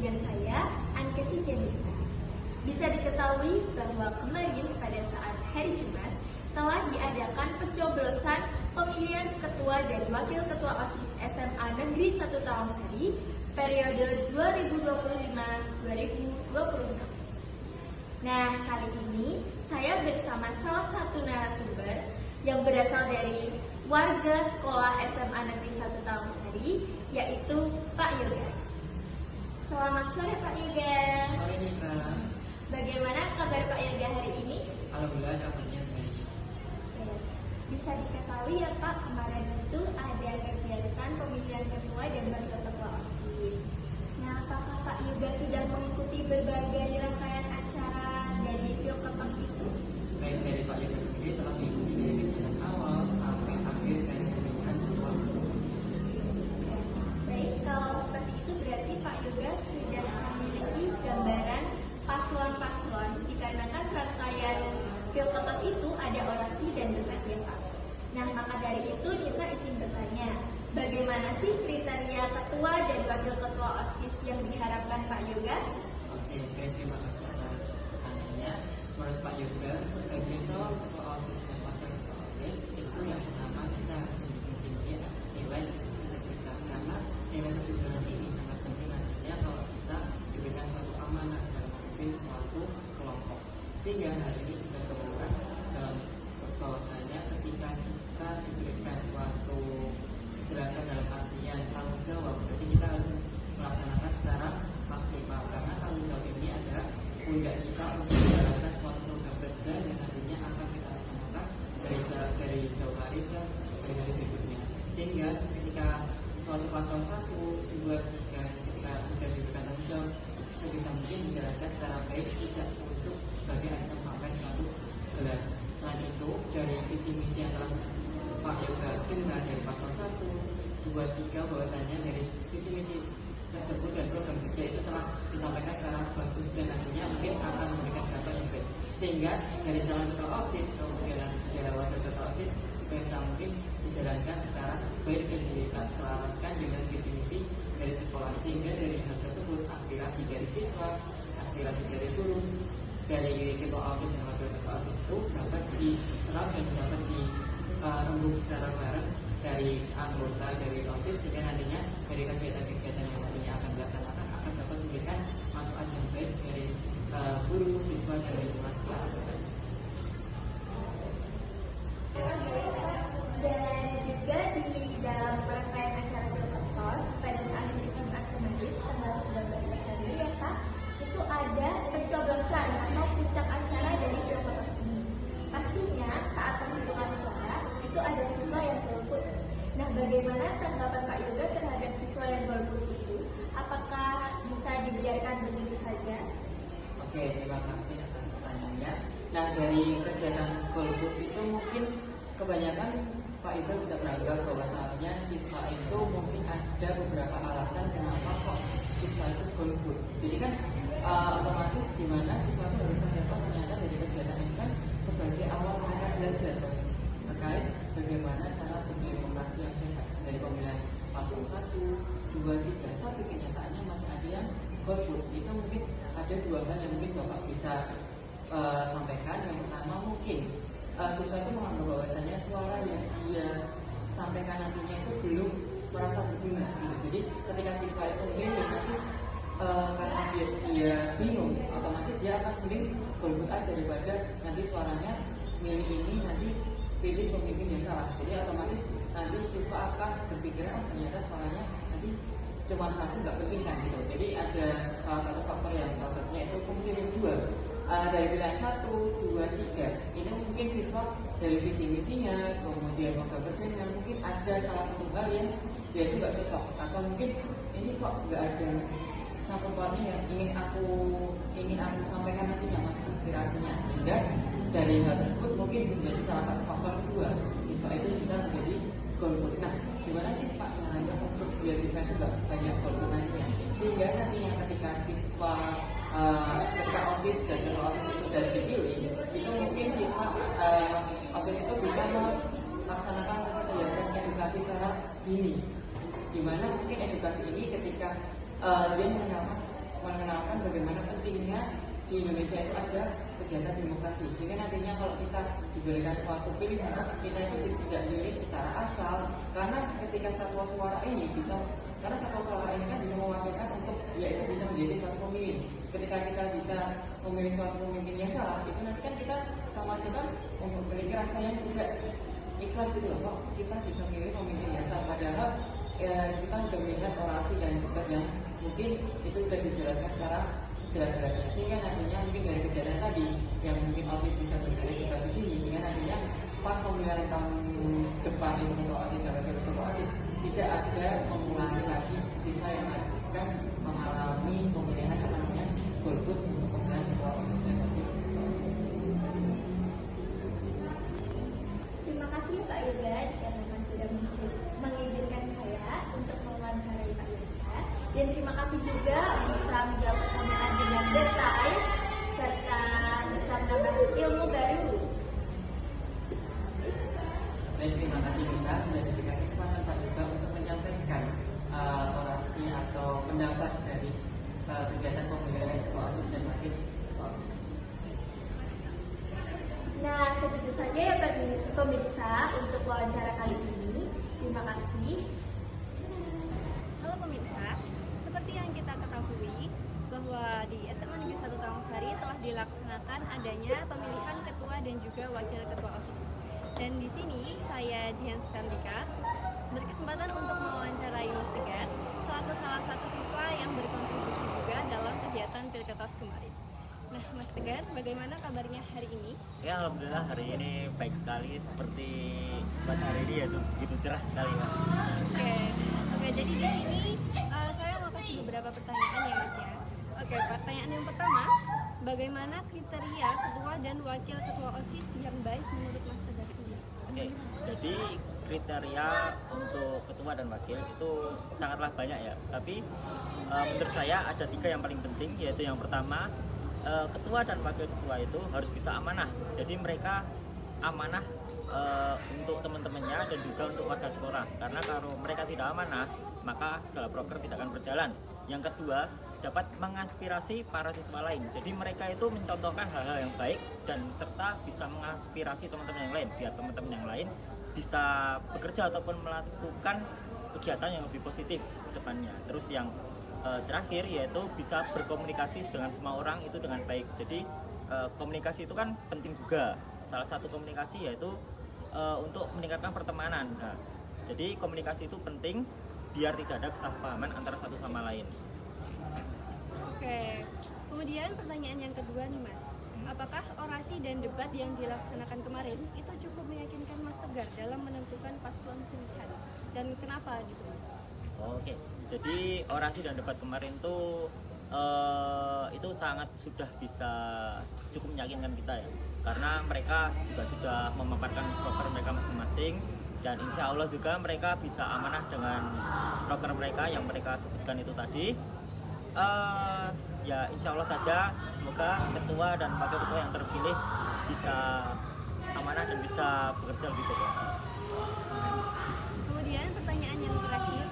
dengan saya, Ankesi Jenita. Bisa diketahui bahwa kemarin pada saat hari Jumat telah diadakan pencoblosan pemilihan ketua dan wakil ketua OSIS SMA Negeri 1 Tawangsari periode 2025-2026. Nah, kali ini saya bersama salah satu narasumber yang berasal dari warga sekolah SMA Negeri 1 Tawangsari, yaitu Pak Yoga. Selamat sore Pak Yoga. Sore Nita. Bagaimana kabar Pak Yoga hari ini? Alhamdulillah kabarnya baik. Bisa diketahui ya Pak, kemarin itu ada kegiatan pemilihan ketua dan wakil ketua OSIS. Nah, apakah Pak Yoga sudah mengikuti berbagai rangkaian acara dari Pilketos itu? Baik, dari Pak Yoga sendiri telah mengikuti dari kegiatan awal sampai akhir dari pemilihan ketua. Baik, kalau seperti itu berarti Pak Yoga sudah memiliki gambaran paslon-paslon, dikarenakan rangkaian Pilketos itu ada orasi dan debat ya Pak. Nah, maka dari itu kita izin bertanya, bagaimana sih kriteria ketua dan wakil ketua OSIS yang diharapkan Pak Yoga? Oke, terima kasih atas pertanyaannya. Menurut Pak Yoga, sebagai calon ketua OSIS dan wakil ketua OSIS, itu yang pertama kita harus menjunjung tinggi nilai integritas, karena nilai kejujuran ini sangat penting nantinya kalau kita diberikan suatu amanah dalam memimpin suatu kelompok. Sehingga hal ini juga sebuah dalam bahwasanya ketika kita diberikan suatu kejelasan dalam artian tanggung jawab, berarti kita harus melaksanakan secara maksimal, karena tanggung jawab ini adalah pundak kita untuk menjalankan suatu program kerja yang nantinya akan kita laksanakan dari jauh hari ke hari berikutnya. Sehingga ketika suatu paslon 1, 2, 3 kita sudah diberikan tanggung jawab, sebisa mungkin menjalankan secara baik, tidak untuk sebagai ajang pamer suatu gelar. Selain itu, dari visi misi yang telah Pak Yoga dengar dari pasal 1, 2, 3 bahwasanya dari visi misi tersebut dan program kerja itu telah disampaikan secara bagus dan nantinya mungkin akan memberikan dampak yang baik. Sehingga dari calon ketua OSIS kemudian dari wakil ketua OSIS sebisa mungkin dijalankan secara baik dan diselaraskan dengan visi misi dari sekolah. Sehingga dari hal tersebut aspirasi dari siswa, aspirasi dari guru, dari ketua OSIS dan wakil ketua OSIS itu dapat diserap dan dapat dirembuk secara bareng dari anggota dari OSIS, sehingga nantinya dari kegiatan-kegiatan yang nantinya akan dilaksanakan akan dapat memberikan manfaat yang baik dari guru, siswa, dan lingkungan sekolah. Dan juga di dalam rangkaian acara Pilketos pada saat hari Jumat kemarin tanggal 19 September ya Pak, itu ada pencoblosan atau puncak acara dari Pilketos ini. Pastinya saat penghitungan suara itu ada siswa yang golput. Nah, bagaimana tanggapan Pak Yoga terhadap siswa yang golput itu? Apakah bisa dibiarkan begitu saja? Oke, terima kasih atas pertanyaannya. Nah, dari kegiatan golput itu mungkin kebanyakan Pak Yoga bisa beranggap bahwasannya siswa itu mungkin ada beberapa alasan kenapa kok siswa itu golput. Jadi kan otomatis di mana siswa itu harus sadar ternyata dari kegiatan ini kan sebagai awal mereka belajar terkait bagaimana cara berdemokrasi yang sehat dari pemilihan paslon 1, 2, 3. Tapi kenyataannya masih ada yang golput. Itu mungkin ada dua hal yang mungkin Bapak bisa sampaikan. Yang pertama mungkin siswa itu menganggap bahwasanya suara yang dia sampaikan nantinya itu belum merasa berguna gitu. Jadi ketika siswa itu memilih nanti karena dia bingung, otomatis dia akan mending golput aja daripada nanti suaranya milih ini nanti pilih pemimpin yang salah. Jadi otomatis nanti siswa akan berpikir ternyata suaranya nanti cuma satu nggak penting kan gitu. Jadi ada salah satu faktor yang salah satunya itu kemudian yang kedua dari pilihan 1, 2, 3 ini mungkin siswa dari visi misinya kemudian program kerjanya mungkin ada salah satu hal yang dia itu nggak cocok, atau mungkin ini kok nggak ada satu poinnya yang ingin aku sampaikan nantinya mas aspirasinya, hingga dari hal tersebut mungkin menjadi salah satu faktor kedua siswa itu bisa menjadi golput. Nah, gimana sih Pak caranya untuk biar siswa itu gak banyak golput nantinya, sehingga nantinya ketika siswa ketika OSIS dan ketua OSIS itu sudah dipilih, itu mungkin siswa OSIS itu bisa melaksanakan kegiatan edukasi secara dini, dimana mungkin edukasi ini ketika dia mengenalkan mengenalkan bagaimana pentingnya di Indonesia itu ada kegiatan demokrasi. Sehingga nantinya kalau kita diberikan suatu pilihan, kita itu tidak memilih secara asal, karena ketika satu suara ini bisa, karena satu suara ini kan bisa mewakilkan untuk yaitu bisa menjadi suatu pemimpin. Ketika kita bisa memilih suatu pemimpin yang salah, itu nanti kan kita sama aja kan memiliki rasa yang tidak ikhlas gitu loh, kok kita bisa memilih pemimpin yang salah, padahal kita sudah melihat orasi dan debat yang mungkin itu sudah dijelaskan secara jelas-jelasnya, sehingga nantinya mungkin dari kejadian tadi yang mungkin OSIS bisa berkreasi tinggi, sehingga nantinya pas pemilihan tahun depan itu ketua OSIS dan wakil ketua OSIS tidak ada mengulangi lagi siswa yang akan mengalami pemilihan yang namanya golput untuk pemilihan ketua OSIS dan wakil ketua OSIS. Terima kasih Pak Yoga dikarenakan sudah mengizinkan saya untuk mewawancarai Pak Yoga, dan terima kasih juga bisa menjawab pertanyaan dengan detail serta bisa menambah ilmu baru. Dan terima kasih juga sudah diberikan kesempatan Pak Yoga untuk menyampaikan orasi atau pendapat dari kegiatan pemilihan ketua OSIS dan wakil ketua OSIS. Nah, segitu saja ya pemirsa untuk wawancara kali ini. Terima kasih. Halo pemirsa, seperti yang kita ketahui bahwa di SMA Negeri 1 Tawangsari telah dilaksanakan adanya pemilihan ketua dan juga wakil ketua OSIS. Dan di sini saya Jihan Skandika berkesempatan untuk mewawancarai Mas Tegar, selaku salah satu siswa yang berkontribusi juga dalam kegiatan Pilketos kemarin. Nah, Mas Tegar, bagaimana kabarnya hari ini? Ya, alhamdulillah hari ini baik sekali, seperti buat hari ini ya begitu cerah sekali, Pak. Oke, jadi di sini saya mau kasih beberapa pertanyaan ya Mas ya. Oke, pertanyaan yang pertama, bagaimana kriteria ketua dan wakil ketua OSIS yang baik menurut Mas Tegar sendiri? Oke, jadi kriteria untuk ketua dan wakil itu sangatlah banyak ya. Tapi menurut saya ada 3 yang paling penting, yaitu yang pertama, ketua dan wakil ketua itu harus bisa amanah. Jadi mereka amanah untuk teman-temannya dan juga untuk warga sekolah. Karena kalau mereka tidak amanah, maka segala program tidak akan berjalan. Yang kedua, dapat mengaspirasi para siswa lain. Jadi mereka itu mencontohkan hal-hal yang baik dan serta bisa mengaspirasi teman-teman yang lain, biar teman-teman yang lain bisa bekerja ataupun melakukan kegiatan yang lebih positif ke depannya. Terus yang terakhir yaitu bisa berkomunikasi dengan semua orang itu dengan baik. Jadi komunikasi itu kan penting juga. Salah satu komunikasi yaitu untuk meningkatkan pertemanan. Nah, jadi komunikasi itu penting biar tidak ada kesalahpahaman antara satu sama lain. Oke, kemudian pertanyaan yang kedua nih Mas, apakah orasi dan debat yang dilaksanakan kemarin itu cukup meyakinkan Mas Tegar dalam menentukan paslon pilihan, dan kenapa gitu Mas? Oke, jadi orasi dan debat kemarin itu sangat sudah bisa cukup meyakinkan kita ya, karena mereka juga sudah memaparkan program mereka masing-masing, dan insya Allah juga mereka bisa amanah dengan program mereka yang mereka sebutkan itu tadi. Ya insya Allah saja, semoga ketua dan wakil ketua yang terpilih bisa amanah dan bisa bekerja lebih baik. Kemudian pertanyaan yang terakhir,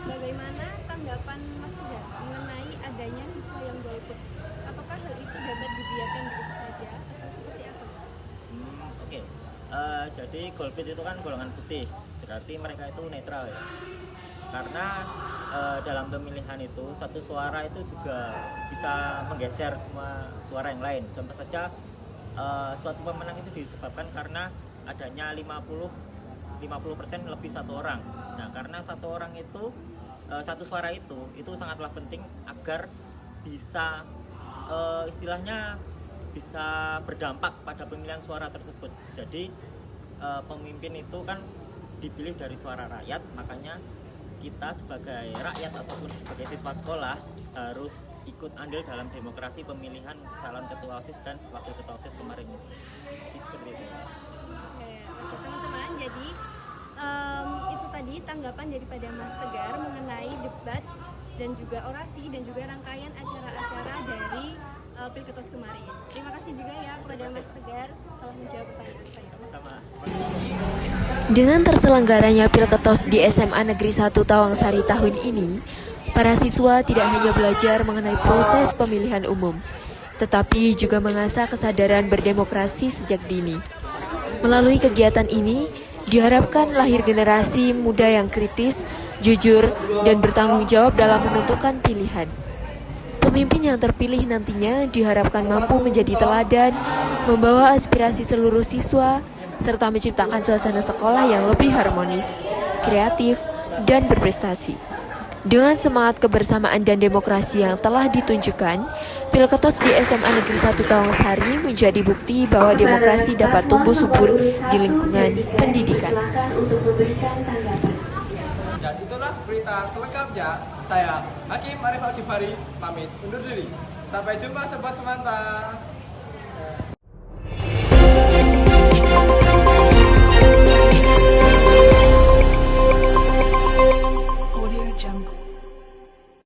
bagaimana tanggapan Mas Tegar mengenai adanya siswa yang golput? Apakah hal itu dapat dibiarkan begitu saja atau seperti apa? Oke. Jadi golput itu kan golongan putih, berarti mereka itu netral ya. Karena dalam pemilihan itu satu suara itu juga bisa menggeser semua suara yang lain. Contoh saja suatu pemenang itu disebabkan karena adanya 50% lebih satu orang. Nah, karena satu orang itu satu suara itu sangatlah penting agar bisa istilahnya bisa berdampak pada pemilihan suara tersebut. Jadi pemimpin itu kan dipilih dari suara rakyat, makanya kita sebagai rakyat ataupun sebagai siswa sekolah harus ikut andil dalam demokrasi pemilihan calon ketua OSIS dan wakil ketua OSIS kemarin ini. Seperti itu. Oke teman-teman, jadi itu tadi tanggapan daripada Mas Tegar mengenai debat dan juga orasi dan juga rangkaian acara-acara dari Pilketos kemarin. Terima kasih juga ya kepada Mas Tegar telah menjawab pertanyaan saya. Sama. Dengan terselenggaranya Pilketos di SMA Negeri 1 Tawangsari tahun ini, Para siswa tidak hanya belajar mengenai proses pemilihan umum, tetapi juga mengasah kesadaran berdemokrasi sejak dini. Melalui kegiatan ini, diharapkan lahir generasi muda yang kritis, jujur, dan bertanggung jawab dalam menentukan pilihan. Pemimpin yang terpilih nantinya diharapkan mampu menjadi teladan, membawa aspirasi seluruh siswa, serta menciptakan suasana sekolah yang lebih harmonis, kreatif, dan berprestasi. Dengan semangat kebersamaan dan demokrasi yang telah ditunjukkan, Pilketos di SMA Negeri 1 Tawangsari menjadi bukti bahwa demokrasi dapat tumbuh subur di lingkungan pendidikan. Dan itulah berita selengkapnya. Saya Hakim Arif Al-Ghifari pamit undur diri. Sampai jumpa sobat semanta.